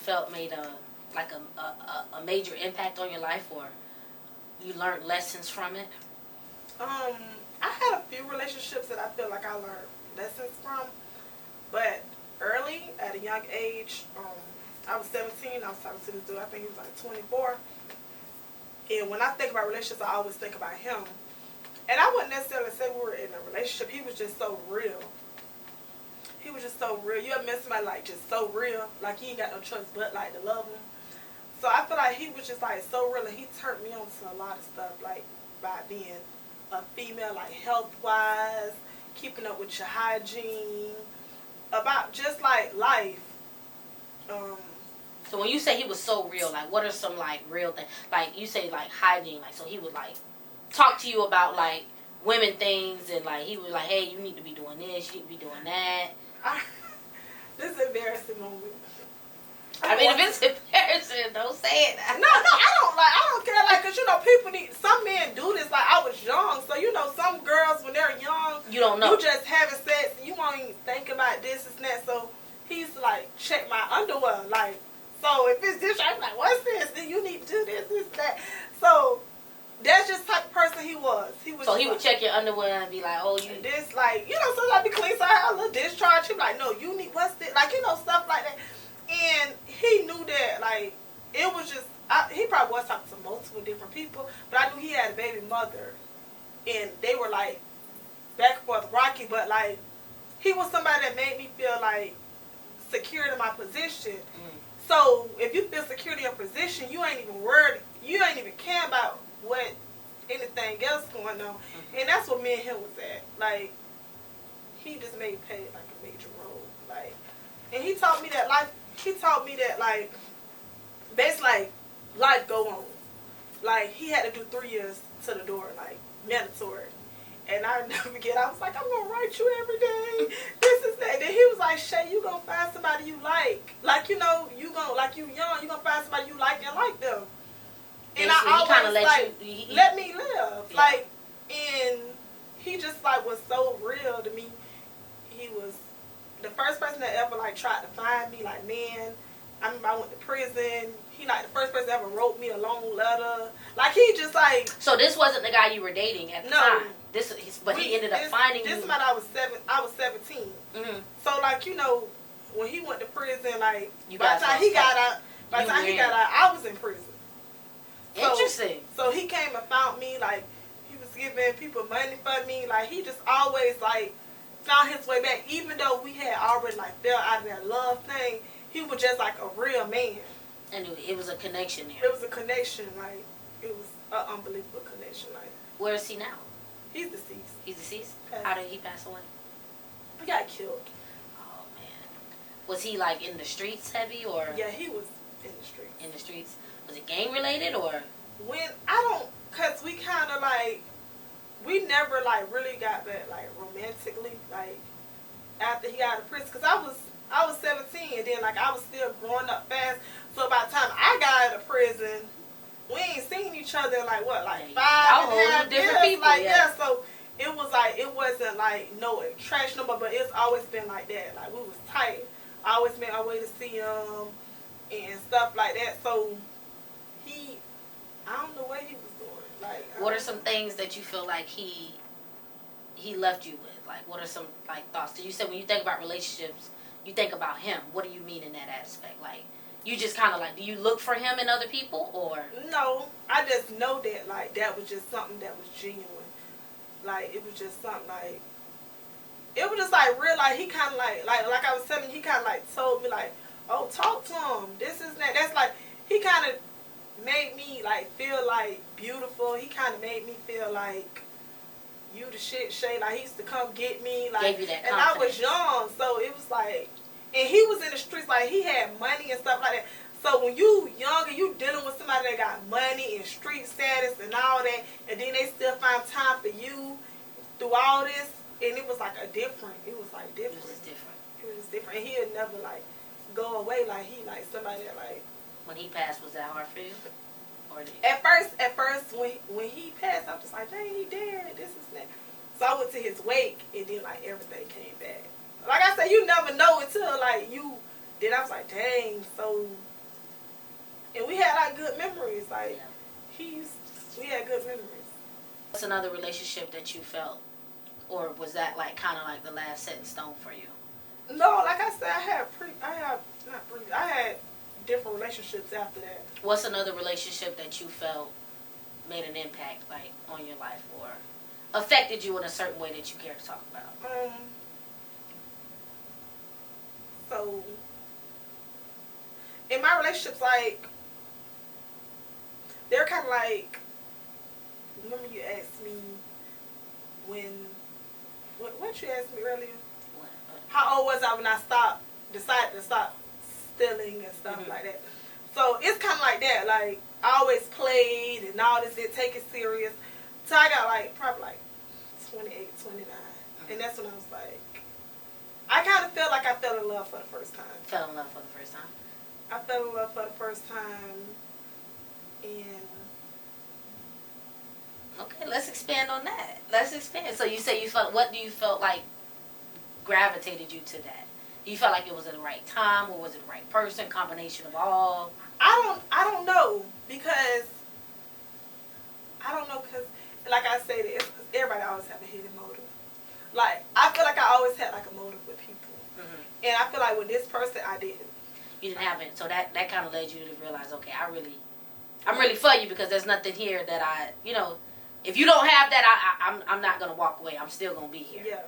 felt made a major impact on your life, or you learned lessons from it? I had a few relationships that I feel like I learned lessons from, but early, at a young age, I was 17. I was talking to this dude. I think he was like 24. And when I think about relationships, I always think about him. And I wouldn't necessarily say we were in a relationship. He was just so real. He was just so real. You ever met somebody like just so real, like you ain't got no choice but like to love him. So I feel like he was just like so real, and he turned me on to a lot of stuff, like by being a female, like health wise, keeping up with your hygiene, about just like life. So when you say he was so real, like what are some like real things? Like you say like hygiene, like so he would like talk to you about like women things, and like he was like, hey, you need to be doing this, you need to be doing that. This is an embarrassing moment. I mean, if it's embarrassing, don't say it. No, I don't care, like, cause you know, people need, some men do this, like, I was young, so you know, some girls, when they're young, you don't know. You just having sex, and you won't even think about this and that, so he's like, check my underwear, like, so if it's this, I'm like, what's this? Then you need to do this, that. So that's just the type of person he was. So he would check your underwear and be like, oh, you this, like, you know, sometimes be clean, so I had a little discharge. He'd be like, no, you need, what's this? Like, you know, stuff like that. And he knew that, like, it was just, he probably was talking to multiple different people, but I knew he had a baby mother, and they were, like, back and forth rocky, but, like, he was somebody that made me feel, like, secure in my position. So, if you feel secure in your position, you ain't even worried, you ain't even care about what anything else going on. And that's what me and him was at. Like, he just made play, like, a major role. Like, and he taught me that life, like, basically, like, life go on. Like, he had to do 3 years to the door, like, mandatory. And I never forget, I was like, I'm going to write you every day. This is that. Then he was like, Shaye, you going to find somebody you like. Like, you know, you going to, like, you young, you going to find somebody you like and like them. And I always, like, let me live. Yeah. Like, and he just, like, was so real to me. He was the first person that ever, like, tried to find me. Like, man, I remember I went to prison. He, like, the first person that ever wrote me a long letter. Like, he just, like... So this wasn't the guy you were dating at the time? But he ended up finding you... This man, I was 17. Mm-hmm. So, like, you know, when he went to prison, like, by the time he got out, I was in prison. Interesting. So he came and found me, like, he was giving people money for me. Like, he just always, like, found his way back. Even though we had already, like, fell out of that love thing, he was just, like, a real man. And it was a connection there. It was a connection, like, it was an unbelievable connection. Like, where is he now? He's deceased. He's deceased? How did he pass away? He got killed. Oh, man. Was he, like, in the streets heavy, or? Yeah, he was in the streets. In the streets. Was it gang related, or? Cause we kind of like, we never like really got that like romantically, like after he got out of prison. Cause I was 17, and then like I was still growing up fast. So by the time I got out of prison, we ain't seen each other in like what, like 5.5 years. People, like so it was like, it wasn't like no attraction, but it's always been like that. Like we was tight. I always made my way to see him and stuff like that. So I don't know what he was doing. Like, what are some things that you feel like he left you with? Like, what are some like thoughts? Because you said when you think about relationships, you think about him. What do you mean in that aspect? Like, you just kind of like, do you look for him in other people, or? No, I just know that like that was just something that was genuine. Like, it was just something like, it was just like real. Like, he kind of like I was telling you, he kind of like told me like, oh, talk to him. This is that. That's like, he kind of made me like feel like beautiful. He kind of made me feel like you the shit, Shaye. Like, he used to come get me, like, gave you that confidence. And I was young, so it was like, and he was in the streets, like he had money and stuff like that. So when you young and you dealing with somebody that got money and street status and all that, and then they still find time for you through all this, and it was like different. It was like different. It was different. It was different, and he'd never like go away like he like somebody that like. When he passed, was that hard for you? Or at first, when he passed, I was just like, dang, he dead. This is that. So I went to his wake, and then like everything came back. Like I said, you never know until like you. Then I was like, dang. So And we had like good memories. Like Yeah. we had good memories. What's another relationship that you felt, or was that like kind of like the last set in stone for you? No, like I said, I had different relationships after that. What's another relationship that you felt made an impact like on your life or affected you in a certain way that you care to talk about? So in my relationships, like they're kind of like, remember you asked me what you asked me earlier? What? How old was I when I decided to stop stealing and stuff like that? So it's kind of like that. Like I always played and all this, didn't take it serious. So I got like probably like 28, 29, and that's when I was like, I kind of felt like I fell in love for the first time. Fell in love for the first time. I fell in love for the first time, and okay, let's expand on that. Let's expand. So you say you felt. What do you felt like gravitated you to that? Do you felt like it was at the right time, or was it the right person? Combination of all. I don't know because like I said, everybody always have a hidden motive. Like I feel like I always had like a motive with people, and I feel like with this person I didn't. You didn't have it, so that kind of led you to realize, okay, I'm really for you because there's nothing here that if you don't have that, I'm not gonna walk away. I'm still gonna be here. Yeah.